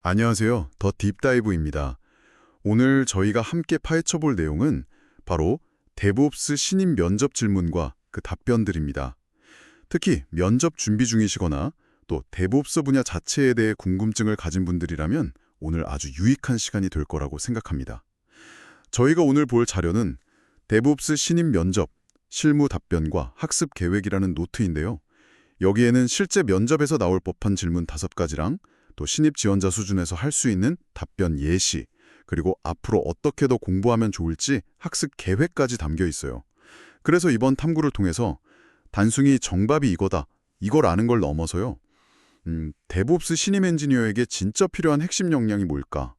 안녕하세요. 더 딥다이브입니다. 오늘 저희가 함께 파헤쳐 볼 내용은 바로 데브옵스 신입 면접 질문과 그 답변들입니다. 특히 면접 준비 중이시거나 또 데브옵스 분야 자체에 대해 궁금증을 가진 분들이라면 오늘 아주 유익한 시간이 될 거라고 생각합니다. 저희가 오늘 볼 자료는 데브옵스 신입 면접, 실무 답변과 학습 계획이라는 노트인데요. 여기에는 실제 면접에서 나올 법한 질문 5가지랑 또 신입 지원자 수준에서 할 수 있는 답변 예시, 그리고 앞으로 어떻게 더 공부하면 좋을지 학습 계획까지 담겨 있어요. 그래서 이번 탐구를 통해서 단순히 정답이 이거다, 이걸 아는 걸 넘어서요. 데브옵스 신임 엔지니어에게 진짜 필요한 핵심 역량이 뭘까?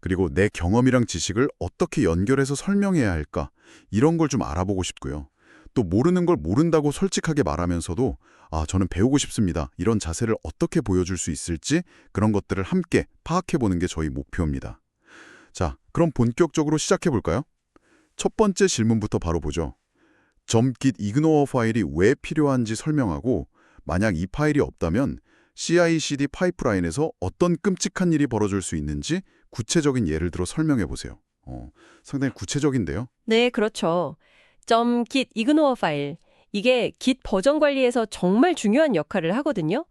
그리고 내 경험이랑 지식을 어떻게 연결해서 설명해야 할까? 이런 걸 좀 알아보고 싶고요. 또 모르는 걸 모른다고 솔직하게 말하면서도 저는 배우고 싶습니다. 이런 자세를 어떻게 보여줄 수 있을지 그런 것들을 함께 파악해보는 게 저희 목표입니다. 자, 그럼 본격적으로 시작해볼까요? 첫 번째 질문부터 바로 보죠. 점깃 이그노어 파일이 왜 필요한지 설명하고 만약 이 파일이 없다면 CI/CD 파이프라인에서 어떤 끔찍한 일이 벌어질 수 있는지 구체적인 예를 들어 설명해보세요. 상당히 구체적인데요. 네, 그렇죠. .git ignore 파일. 이게 git 버전 관리에서 정말 중요한 역할을 하거든요.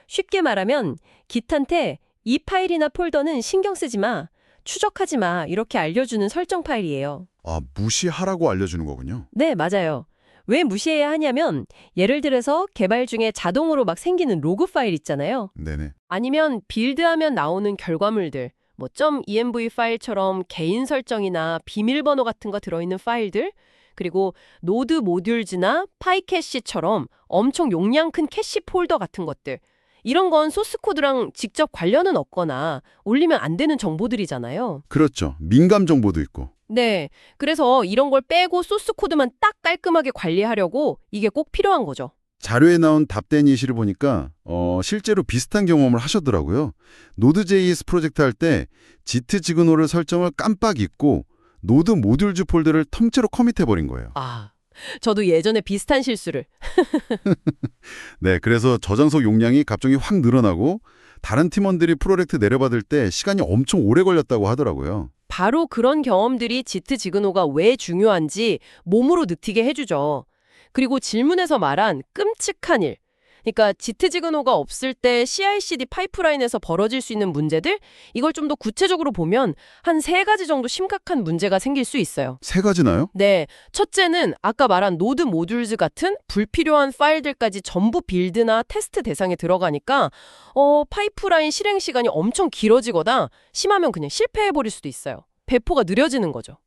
쉽게 말하면 git한테 이 파일이나 폴더는 신경 쓰지 마, 추적하지 마 이렇게 알려주는 설정 파일이에요. 무시하라고 알려주는 거군요. 네, 맞아요. 왜 무시해야 하냐면 예를 들어서 개발 중에 자동으로 막 생기는 로그 파일 있잖아요. 네네. 아니면 빌드하면 나오는 결과물들, 뭐 .env 파일처럼 개인 설정이나 비밀번호 같은 거 들어있는 파일들, 그리고 노드 모듈즈나 파이캐시처럼 엄청 용량 큰 캐시 폴더 같은 것들. 이런 건 소스 코드랑 직접 관련은 없거나 올리면 안 되는 정보들이잖아요. 그렇죠. 민감 정보도 있고. 네, 그래서 이런 걸 빼고 소스 코드만 딱 깔끔하게 관리하려고 이게 꼭 필요한 거죠. 자료에 나온 답된 예시를 보니까 실제로 비슷한 경험을 하셨더라고요. 노드.js 프로젝트 할 때 지트 지그노를 설정을 깜빡 잊고 노드 모듈즈 폴더를 통째로 커밋해버린 거예요. 저도 예전에 비슷한 실수를. 네, 그래서 저장소 용량이 갑자기 확 늘어나고 다른 팀원들이 프로젝트 내려받을 때 시간이 엄청 오래 걸렸다고 하더라고요. 바로 그런 경험들이 지트 지그노가 왜 중요한지 몸으로 느끼게 해주죠. 그리고 질문에서 말한 끔찍한 일. 그러니까 지트 지그노가 없을 때 CI/CD 파이프라인에서 벌어질 수 있는 문제들, 이걸 좀 더 구체적으로 보면 한 3가지 정도 심각한 문제가 생길 수 있어요. 3가지나요? 네, 첫째는 아까 말한 노드 모듈즈 같은 불필요한 파일들까지 전부 빌드나 테스트 대상에 들어가니까 파이프라인 실행 시간이 엄청 길어지거나 심하면 그냥 실패해버릴 수도 있어요. 배포가 느려지는 거죠.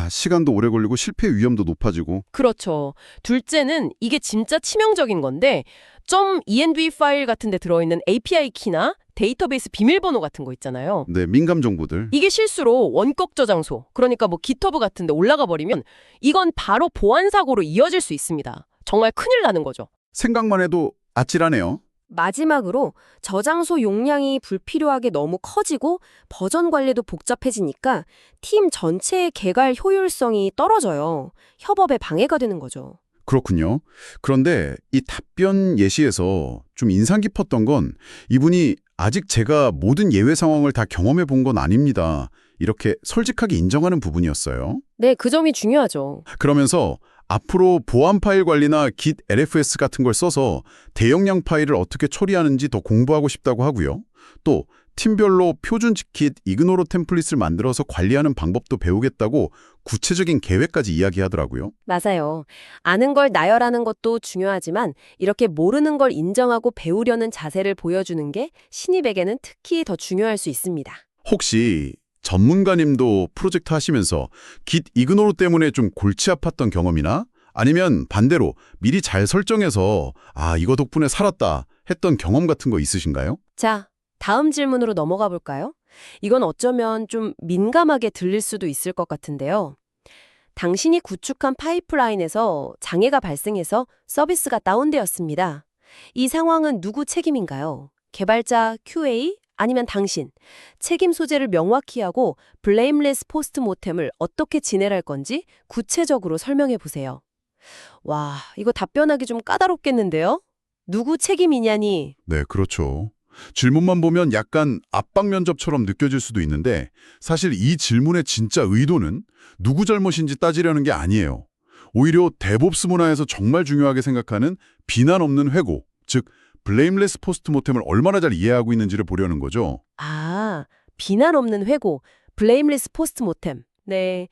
시간도 오래 걸리고 실패 위험도 높아지고. 그렇죠. 둘째는 이게 진짜 치명적인 건데 .env 파일 같은 데 들어있는 API 키나 데이터베이스 비밀번호 같은 거 있잖아요. 네, 민감 정보들. 이게 실수로 원격 저장소, 그러니까 뭐 GitHub 같은 데 올라가 버리면 이건 바로 보안 사고로 이어질 수 있습니다. 정말 큰일 나는 거죠. 생각만 해도 아찔하네요. 마지막으로 저장소 용량이 불필요하게 너무 커지고 버전 관리도 복잡해지니까 팀 전체의 개발 효율성이 떨어져요. 협업에 방해가 되는 거죠. 그렇군요. 그런데 이 답변 예시에서 좀 인상 깊었던 건 이분이 아직 제가 모든 예외 상황을 다 경험해 본 건 아닙니다. 이렇게 솔직하게 인정하는 부분이었어요. 네, 그 점이 중요하죠. 그러면서 앞으로 보안 파일 관리나 Git LFS 같은 걸 써서 대용량 파일을 어떻게 처리하는지 더 공부하고 싶다고 하고요. 또 팀별로 표준 Git 이그노로 템플릿을 만들어서 관리하는 방법도 배우겠다고 구체적인 계획까지 이야기하더라고요. 맞아요. 아는 걸 나열하는 것도 중요하지만 이렇게 모르는 걸 인정하고 배우려는 자세를 보여주는 게 신입에게는 특히 더 중요할 수 있습니다. 혹시 전문가님도 프로젝트 하시면서 Git 이그노로 때문에 좀 골치 아팠던 경험이나 아니면 반대로 미리 잘 설정해서 이거 덕분에 살았다 했던 경험 같은 거 있으신가요? 자, 다음 질문으로 넘어가 볼까요? 이건 어쩌면 좀 민감하게 들릴 수도 있을 것 같은데요. 당신이 구축한 파이프라인에서 장애가 발생해서 서비스가 다운되었습니다. 이 상황은 누구 책임인가요? 개발자, QA, 아니면 당신? 책임 소재를 명확히 하고 블레임레스 포스트모템을 어떻게 진행할 건지 구체적으로 설명해 보세요. 와, 이거 답변하기 좀 까다롭겠는데요? 누구 책임이냐니? 네, 그렇죠. 질문만 보면 약간 압박 면접처럼 느껴질 수도 있는데 사실 이 질문의 진짜 의도는 누구 잘못인지 따지려는 게 아니에요. 오히려 데브옵스 문화에서 정말 중요하게 생각하는 비난 없는 회고, 즉 블레임레스 포스트모템을 얼마나 잘 이해하고 있는지를 보려는 거죠. 아, 비난 없는 회고, 블레임리스 포스트모템. 네.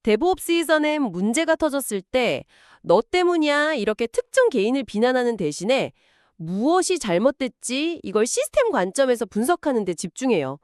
데브옵스 이전엔 문제가 터졌을 때 너 때문이야 이렇게 특정 개인을 비난하는 대신에 무엇이 잘못됐지 이걸 시스템 관점에서 분석하는 데 집중해요.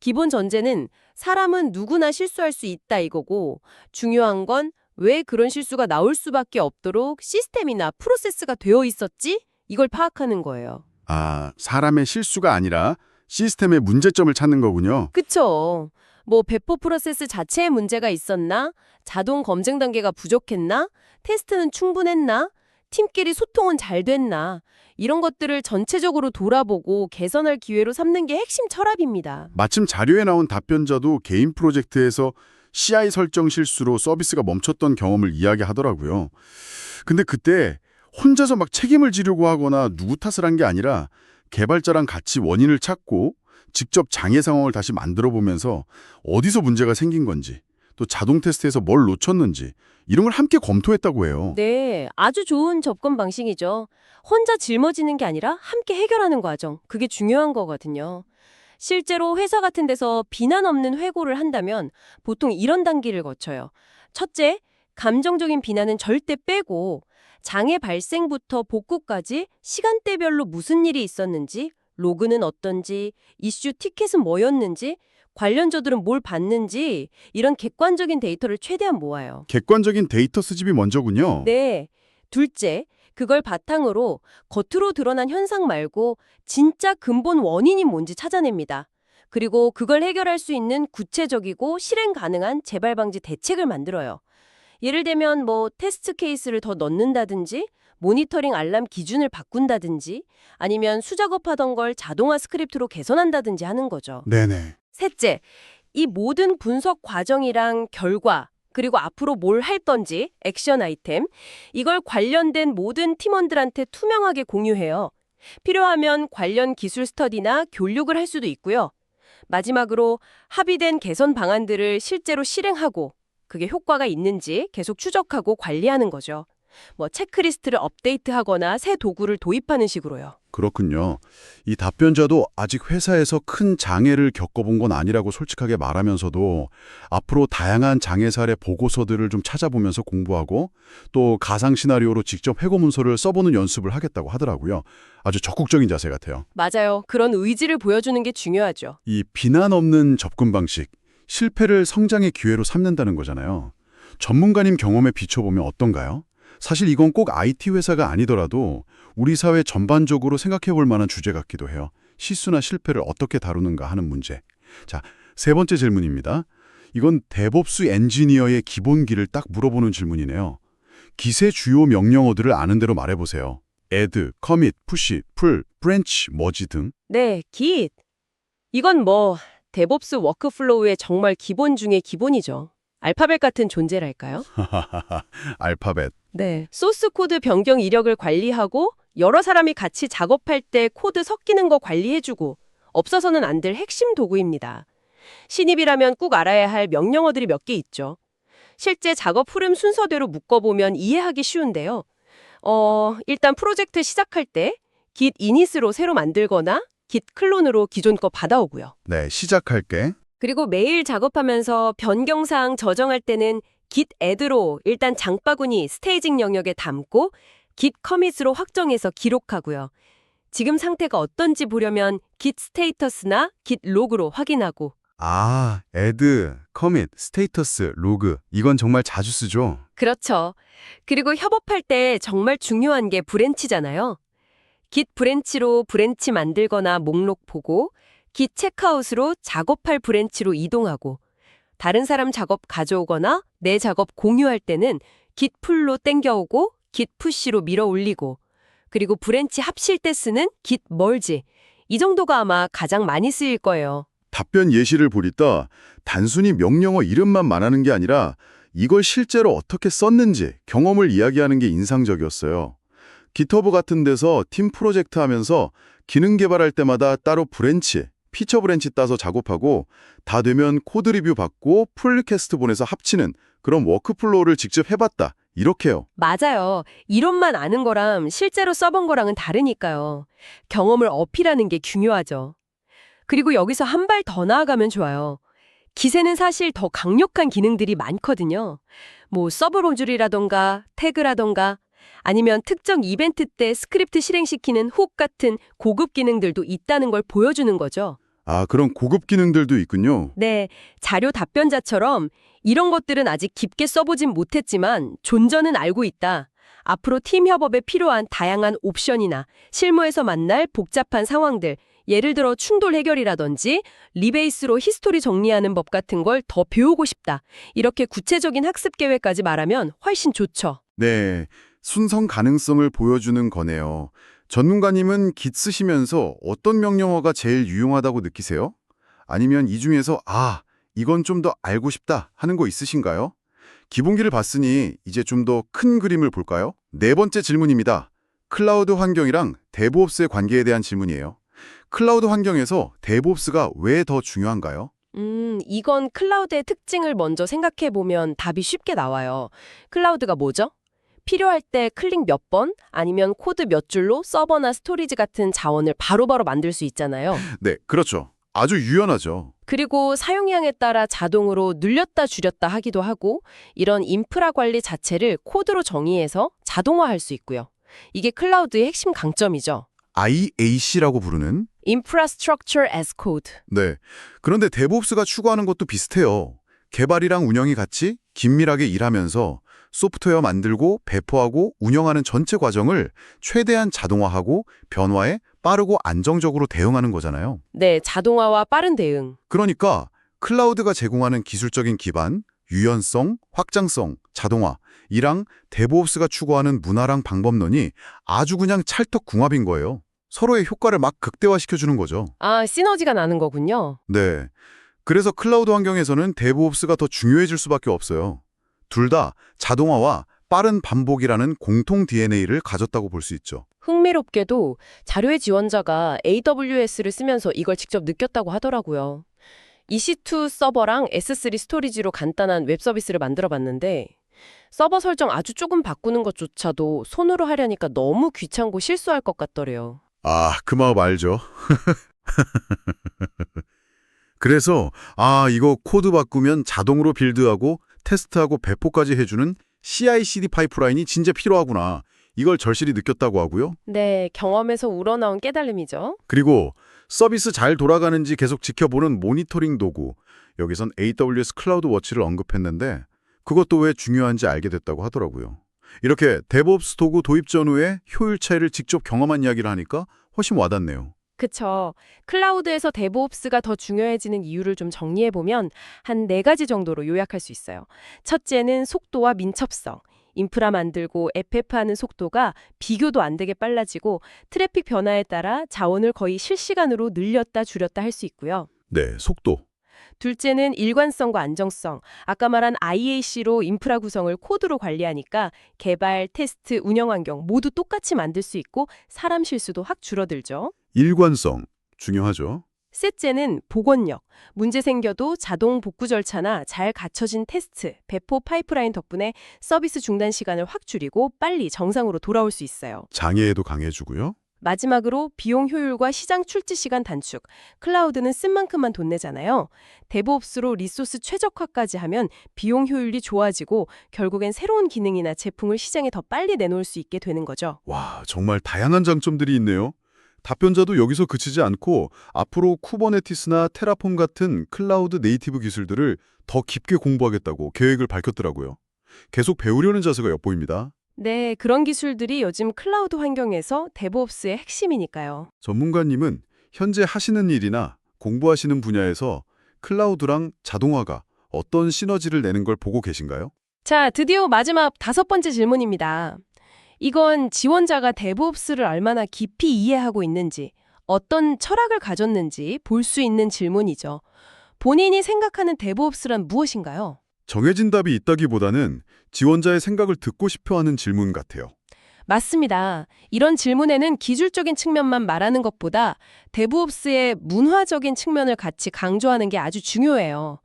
기본 전제는 사람은 누구나 실수할 수 있다 이거고 중요한 건 왜 그런 실수가 나올 수밖에 없도록 시스템이나 프로세스가 되어 있었지? 이걸 파악하는 거예요. 아, 사람의 실수가 아니라 시스템의 문제점을 찾는 거군요. 그쵸. 뭐 배포 프로세스 자체에 문제가 있었나? 자동 검증 단계가 부족했나? 테스트는 충분했나? 팀끼리 소통은 잘 됐나? 이런 것들을 전체적으로 돌아보고 개선할 기회로 삼는 게 핵심 철학입니다. 마침 자료에 나온 답변자도 개인 프로젝트에서 CI 설정 실수로 서비스가 멈췄던 경험을 이야기하더라고요. 근데 그때 혼자서 막 책임을 지려고 하거나 누구 탓을 한 게 아니라 개발자랑 같이 원인을 찾고 직접 장애 상황을 다시 만들어 보면서 어디서 문제가 생긴 건지 또 자동 테스트에서 뭘 놓쳤는지 이런 걸 함께 검토했다고 해요. 네, 아주 좋은 접근 방식이죠. 혼자 짊어지는 게 아니라 함께 해결하는 과정. 그게 중요한 거거든요. 실제로 회사 같은 데서 비난 없는 회고를 한다면 보통 이런 단계를 거쳐요. 첫째, 감정적인 비난은 절대 빼고 장애 발생부터 복구까지 시간대별로 무슨 일이 있었는지, 로그는 어떤지, 이슈 티켓은 뭐였는지, 관련자들은 뭘 봤는지 이런 객관적인 데이터를 최대한 모아요. 객관적인 데이터 수집이 먼저군요. 네. 둘째, 그걸 바탕으로 겉으로 드러난 현상 말고 진짜 근본 원인이 뭔지 찾아냅니다. 그리고 그걸 해결할 수 있는 구체적이고 실행 가능한 재발 방지 대책을 만들어요. 예를 들면 뭐 테스트 케이스를 더 넣는다든지 모니터링 알람 기준을 바꾼다든지 아니면 수작업하던 걸 자동화 스크립트로 개선한다든지 하는 거죠. 네네. 셋째, 이 모든 분석 과정이랑 결과 그리고 앞으로 뭘 할 건지 액션 아이템 이걸 관련된 모든 팀원들한테 투명하게 공유해요. 필요하면 관련 기술 스터디나 교육을 할 수도 있고요. 마지막으로 합의된 개선 방안들을 실제로 실행하고 그게 효과가 있는지 계속 추적하고 관리하는 거죠. 뭐 체크리스트를 업데이트하거나 새 도구를 도입하는 식으로요. 그렇군요. 이 답변자도 아직 회사에서 큰 장애를 겪어본 건 아니라고 솔직하게 말하면서도 앞으로 다양한 장애 사례 보고서들을 좀 찾아보면서 공부하고 또 가상 시나리오로 직접 회고 문서를 써보는 연습을 하겠다고 하더라고요. 아주 적극적인 자세 같아요. 맞아요. 그런 의지를 보여주는 게 중요하죠. 이 비난 없는 접근 방식, 실패를 성장의 기회로 삼는다는 거잖아요. 전문가님 경험에 비춰보면 어떤가요? 사실 이건 꼭 IT 회사가 아니더라도 우리 사회 전반적으로 생각해 볼 만한 주제 같기도 해요. 실수나 실패를 어떻게 다루는가 하는 문제. 자, 세 번째 질문입니다. 이건 데브옵스 엔지니어의 기본기를 딱 물어보는 질문이네요. 깃의 주요 명령어들을 아는 대로 말해보세요. add, commit, push, pull, branch, merge 등. 네, Git. 이건 뭐 데브옵스 워크플로우의 정말 기본 중의 기본이죠. 알파벳 같은 존재랄까요? 알파벳. 네. 소스 코드 변경 이력을 관리하고 여러 사람이 같이 작업할 때 코드 섞이는 거 관리해주고 없어서는 안 될 핵심 도구입니다. 신입이라면 꼭 알아야 할 명령어들이 몇 개 있죠. 실제 작업 흐름 순서대로 묶어보면 이해하기 쉬운데요. 일단 프로젝트 시작할 때 git init으로 새로 만들거나 git 클론으로 기존 거 받아오고요. 네, 시작할게. 그리고 매일 작업하면서 변경사항 저정할 때는 git add로 일단 장바구니 스테이징 영역에 담고 git commit으로 확정해서 기록하고요. 지금 상태가 어떤지 보려면 git status나 git log로 확인하고. 아, add, commit, status, log. 이건 정말 자주 쓰죠. 그렇죠. 그리고 협업할 때 정말 중요한 게 브랜치잖아요. git 브랜치로 브랜치 만들거나 목록 보고 git 체크아웃으로 작업할 브랜치로 이동하고 다른 사람 작업 가져오거나 내 작업 공유할 때는 git 풀로 땡겨오고 git 푸시로 밀어 올리고 그리고 브랜치 합칠 때 쓰는 git merge 이 정도가 아마 가장 많이 쓰일 거예요. 답변 예시를 보니까 단순히 명령어 이름만 말하는 게 아니라 이걸 실제로 어떻게 썼는지 경험을 이야기하는 게 인상적이었어요. 깃허브 같은 데서 팀 프로젝트 하면서 기능 개발할 때마다 따로 브랜치, 피처 브랜치 따서 작업하고 다 되면 코드 리뷰 받고 풀 리퀘스트 보내서 합치는 그런 워크플로우를 직접 해봤다. 이렇게요. 맞아요. 이론만 아는 거랑 실제로 써본 거랑은 다르니까요. 경험을 어필하는 게 중요하죠. 그리고 여기서 한 발 더 나아가면 좋아요. 기세는 사실 더 강력한 기능들이 많거든요. 뭐 서브 모듈이라던가 태그라던가 아니면 특정 이벤트 때 스크립트 실행시키는 훅 같은 고급 기능들도 있다는 걸 보여주는 거죠. 아, 그런 고급 기능들도 있군요. 네, 자료 답변자처럼 이런 것들은 아직 깊게 써보진 못했지만 존재는 알고 있다. 앞으로 팀 협업에 필요한 다양한 옵션이나 실무에서 만날 복잡한 상황들, 예를 들어 충돌 해결이라든지 리베이스로 히스토리 정리하는 법 같은 걸 더 배우고 싶다. 이렇게 구체적인 학습 계획까지 말하면 훨씬 좋죠. 네, 순성 가능성을 보여주는 거네요. 전문가님은 Git 쓰시면서 어떤 명령어가 제일 유용하다고 느끼세요? 아니면 이 중에서 이건 좀 더 알고 싶다 하는 거 있으신가요? 기본기를 봤으니 이제 좀 더 큰 그림을 볼까요? 네 번째 질문입니다. 클라우드 환경이랑 데브옵스의 관계에 대한 질문이에요. 클라우드 환경에서 데브옵스가 왜 더 중요한가요? 이건 클라우드의 특징을 먼저 생각해 보면 답이 쉽게 나와요. 클라우드가 뭐죠? 필요할 때 클릭 몇 번, 아니면 코드 몇 줄로 서버나 스토리지 같은 자원을 바로바로 만들 수 있잖아요. 네, 그렇죠. 아주 유연하죠. 그리고 사용량에 따라 자동으로 늘렸다 줄였다 하기도 하고 이런 인프라 관리 자체를 코드로 정의해서 자동화할 수 있고요. 이게 클라우드의 핵심 강점이죠. IAC라고 부르는? Infrastructure as Code. 네. 그런데 데브옵스가 추구하는 것도 비슷해요. 개발이랑 운영이 같이 긴밀하게 일하면서 소프트웨어 만들고 배포하고 운영하는 전체 과정을 최대한 자동화하고 변화에 빠르고 안정적으로 대응하는 거잖아요. 네, 자동화와 빠른 대응. 그러니까 클라우드가 제공하는 기술적인 기반, 유연성, 확장성, 자동화 이랑 데브옵스가 추구하는 문화랑 방법론이 아주 그냥 찰떡궁합인 거예요. 서로의 효과를 막 극대화시켜주는 거죠. 시너지가 나는 거군요. 네. 그래서 클라우드 환경에서는 데브옵스가 더 중요해질 수밖에 없어요. 둘 다 자동화와 빠른 반복이라는 공통 DNA를 가졌다고 볼 수 있죠. 흥미롭게도 자료의 지원자가 AWS를 쓰면서 이걸 직접 느꼈다고 하더라고요. EC2 서버랑 S3 스토리지로 간단한 웹 서비스를 만들어 봤는데 서버 설정 아주 조금 바꾸는 것조차도 손으로 하려니까 너무 귀찮고 실수할 것 같더래요. 그 마음 알죠. 그래서 이거 코드 바꾸면 자동으로 빌드하고 테스트하고 배포까지 해주는 CI/CD 파이프라인이 진짜 필요하구나. 이걸 절실히 느꼈다고 하고요. 네, 경험에서 우러나온 깨달음이죠. 그리고 서비스 잘 돌아가는지 계속 지켜보는 모니터링 도구. 여기선 AWS 클라우드 워치를 언급했는데 그것도 왜 중요한지 알게 됐다고 하더라고요. 이렇게 데브옵스 도구 도입 전후의 효율 차이를 직접 경험한 이야기를 하니까 훨씬 와닿네요. 그쵸. 클라우드에서 데브옵스가 더 중요해지는 이유를 좀 정리해보면 한 4가지 정도로 요약할 수 있어요. 첫째는 속도와 민첩성. 인프라 만들고 FF하는 속도가 비교도 안 되게 빨라지고 트래픽 변화에 따라 자원을 거의 실시간으로 늘렸다 줄였다 할 수 있고요. 네, 속도. 둘째는 일관성과 안정성. 아까 말한 IAC로 인프라 구성을 코드로 관리하니까 개발, 테스트, 운영 환경 모두 똑같이 만들 수 있고 사람 실수도 확 줄어들죠. 일관성. 중요하죠. 셋째는 복원력. 문제 생겨도 자동 복구 절차나 잘 갖춰진 테스트, 배포 파이프라인 덕분에 서비스 중단 시간을 확 줄이고 빨리 정상으로 돌아올 수 있어요. 장애에도 강해주고요. 마지막으로 비용 효율과 시장 출지 시간 단축. 클라우드는 쓴 만큼만 돈 내잖아요. 데브옵스로 리소스 최적화까지 하면 비용 효율이 좋아지고 결국엔 새로운 기능이나 제품을 시장에 더 빨리 내놓을 수 있게 되는 거죠. 와, 정말 다양한 장점들이 있네요. 답변자도 여기서 그치지 않고 앞으로 쿠버네티스나 테라폼 같은 클라우드 네이티브 기술들을 더 깊게 공부하겠다고 계획을 밝혔더라고요. 계속 배우려는 자세가 엿보입니다. 네, 그런 기술들이 요즘 클라우드 환경에서 데브옵스의 핵심이니까요. 전문가님은 현재 하시는 일이나 공부하시는 분야에서 클라우드랑 자동화가 어떤 시너지를 내는 걸 보고 계신가요? 자, 드디어 마지막 5번째 질문입니다. 이건 지원자가 데브옵스를 얼마나 깊이 이해하고 있는지, 어떤 철학을 가졌는지 볼 수 있는 질문이죠. 본인이 생각하는 데브옵스란 무엇인가요? 정해진 답이 있다기보다는 지원자의 생각을 듣고 싶어 하는 질문 같아요. 맞습니다. 이런 질문에는 기술적인 측면만 말하는 것보다 데브옵스의 문화적인 측면을 같이 강조하는 게 아주 중요해요.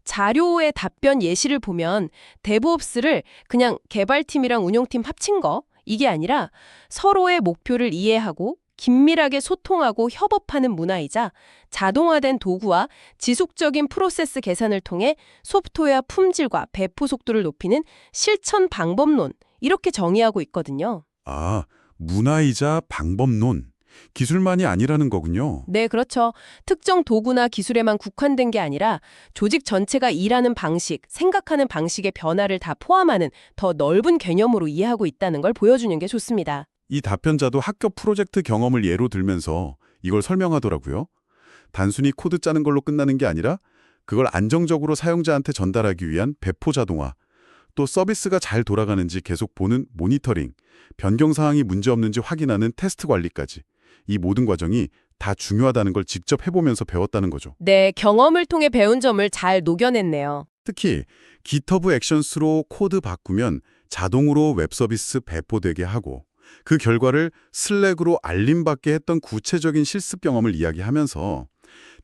자료의 답변 예시를 보면 데브옵스를 그냥 개발팀이랑 운영팀 합친 거, 이게 아니라 서로의 목표를 이해하고 긴밀하게 소통하고 협업하는 문화이자 자동화된 도구와 지속적인 프로세스 개선을 통해 소프트웨어 품질과 배포 속도를 높이는 실천 방법론, 이렇게 정의하고 있거든요. 아, 문화이자 방법론. 기술만이 아니라는 거군요. 네, 그렇죠. 특정 도구나 기술에만 국한된 게 아니라 조직 전체가 일하는 방식, 생각하는 방식의 변화를 다 포함하는 더 넓은 개념으로 이해하고 있다는 걸 보여주는 게 좋습니다. 이 답변자도 학교 프로젝트 경험을 예로 들면서 이걸 설명하더라고요. 단순히 코드 짜는 걸로 끝나는 게 아니라 그걸 안정적으로 사용자한테 전달하기 위한 배포 자동화, 또 서비스가 잘 돌아가는지 계속 보는 모니터링, 변경 사항이 문제없는지 확인하는 테스트 관리까지 이 모든 과정이 다 중요하다는 걸 직접 해보면서 배웠다는 거죠. 네, 경험을 통해 배운 점을 잘 녹여냈네요. 특히 GitHub 액션스로 코드 바꾸면 자동으로 웹 서비스 배포되게 하고 그 결과를 슬랙으로 알림받게 했던 구체적인 실습 경험을 이야기하면서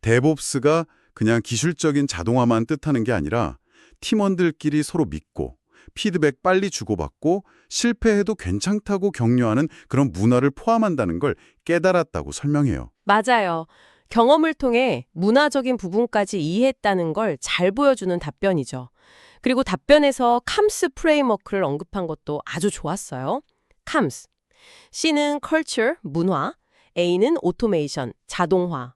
데브옵스가 그냥 기술적인 자동화만 뜻하는 게 아니라 팀원들끼리 서로 믿고 피드백 빨리 주고받고 실패해도 괜찮다고 격려하는 그런 문화를 포함한다는 걸 깨달았다고 설명해요. 맞아요. 경험을 통해 문화적인 부분까지 이해했다는 걸 잘 보여주는 답변이죠. 그리고 답변에서 CAMS 프레임워크를 언급한 것도 아주 좋았어요. CAMS. C는 culture, 문화, A는 automation, 자동화,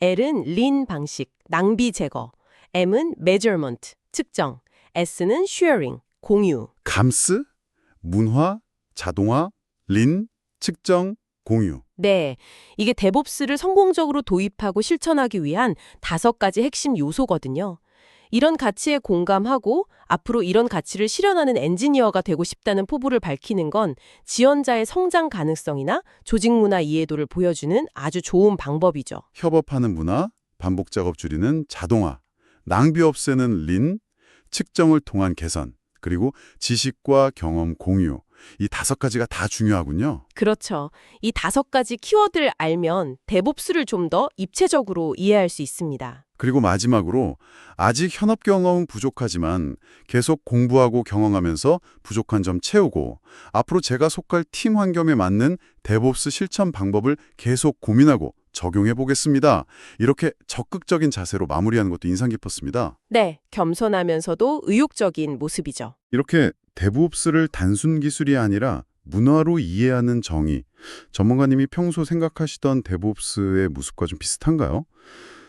L은 lean 방식, 낭비 제거, M은 measurement, 측정, S는 sharing, 공유. 감스, 문화, 자동화, 린, 측정, 공유. 네, 이게 데브옵스를 성공적으로 도입하고 실천하기 위한 5가지 핵심 요소거든요. 이런 가치에 공감하고 앞으로 이런 가치를 실현하는 엔지니어가 되고 싶다는 포부를 밝히는 건 지원자의 성장 가능성이나 조직 문화 이해도를 보여주는 아주 좋은 방법이죠. 협업하는 문화, 반복 작업 줄이는 자동화, 낭비 없애는 린, 측정을 통한 개선, 그리고 지식과 경험 공유. 이 5가지가 다 중요하군요. 그렇죠. 이 5가지 키워드를 알면 데브옵스를 좀 더 입체적으로 이해할 수 있습니다. 그리고 마지막으로 아직 현업 경험은 부족하지만 계속 공부하고 경험하면서 부족한 점 채우고 앞으로 제가 속할 팀 환경에 맞는 데브옵스 실천 방법을 계속 고민하고 적용해 보겠습니다. 이렇게 적극적인 자세로 마무리하는 것도 인상 깊었습니다. 네, 겸손하면서도 의욕적인 모습이죠. 이렇게 데브옵스를 단순 기술이 아니라 문화로 이해하는 정의, 전문가님이 평소 생각하시던 데브옵스의 모습과 좀 비슷한가요?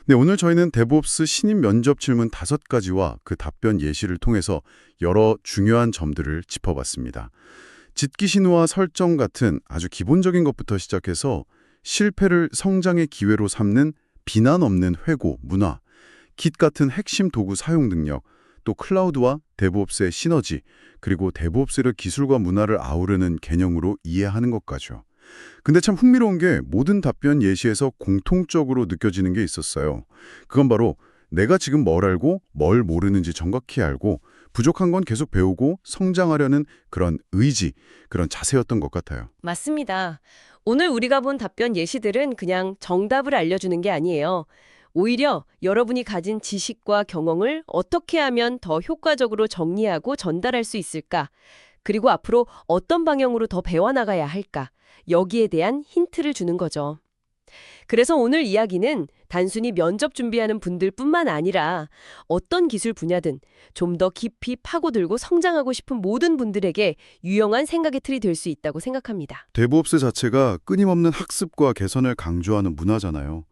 네, 오늘 저희는 데브옵스 신입 면접 질문 5가지와 그 답변 예시를 통해서 여러 중요한 점들을 짚어봤습니다. 짓기 신호와 설정 같은 아주 기본적인 것부터 시작해서 실패를 성장의 기회로 삼는 비난 없는 회고, 문화, 깃 같은 핵심 도구 사용 능력, 또 클라우드와 데브옵스의 시너지, 그리고 데브옵스를 기술과 문화를 아우르는 개념으로 이해하는 것까지요. 근데 참 흥미로운 게 모든 답변 예시에서 공통적으로 느껴지는 게 있었어요. 그건 바로 내가 지금 뭘 알고 뭘 모르는지 정확히 알고 부족한 건 계속 배우고 성장하려는 그런 의지, 그런 자세였던 것 같아요. 맞습니다. 오늘 우리가 본 답변 예시들은 그냥 정답을 알려주는 게 아니에요. 오히려 여러분이 가진 지식과 경험을 어떻게 하면 더 효과적으로 정리하고 전달할 수 있을까? 그리고 앞으로 어떤 방향으로 더 배워나가야 할까? 여기에 대한 힌트를 주는 거죠. 그래서 오늘 이야기는 단순히 면접 준비하는 분들뿐만 아니라 어떤 기술 분야든 좀 더 깊이 파고들고 성장하고 싶은 모든 분들에게 유용한 생각의 틀이 될 수 있다고 생각합니다. 데브옵스 자체가 끊임없는 학습과 개선을 강조하는 문화잖아요.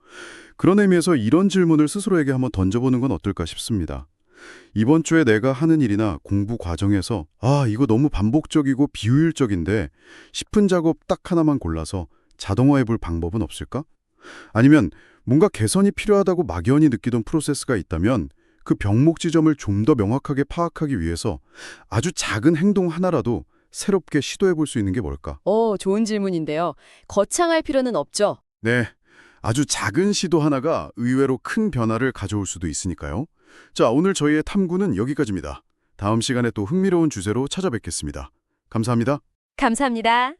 그런 의미에서 이런 질문을 스스로에게 한번 던져보는 건 어떨까 싶습니다. 이번 주에 내가 하는 일이나 공부 과정에서 이거 너무 반복적이고 비효율적인데 싶은 작업 딱 하나만 골라서 자동화해 볼 방법은 없을까? 아니면 뭔가 개선이 필요하다고 막연히 느끼던 프로세스가 있다면 그 병목 지점을 좀 더 명확하게 파악하기 위해서 아주 작은 행동 하나라도 새롭게 시도해 볼 수 있는 게 뭘까? 좋은 질문인데요. 거창할 필요는 없죠. 네, 아주 작은 시도 하나가 의외로 큰 변화를 가져올 수도 있으니까요. 자, 오늘 저희의 탐구는 여기까지입니다. 다음 시간에 또 흥미로운 주제로 찾아뵙겠습니다. 감사합니다. 감사합니다.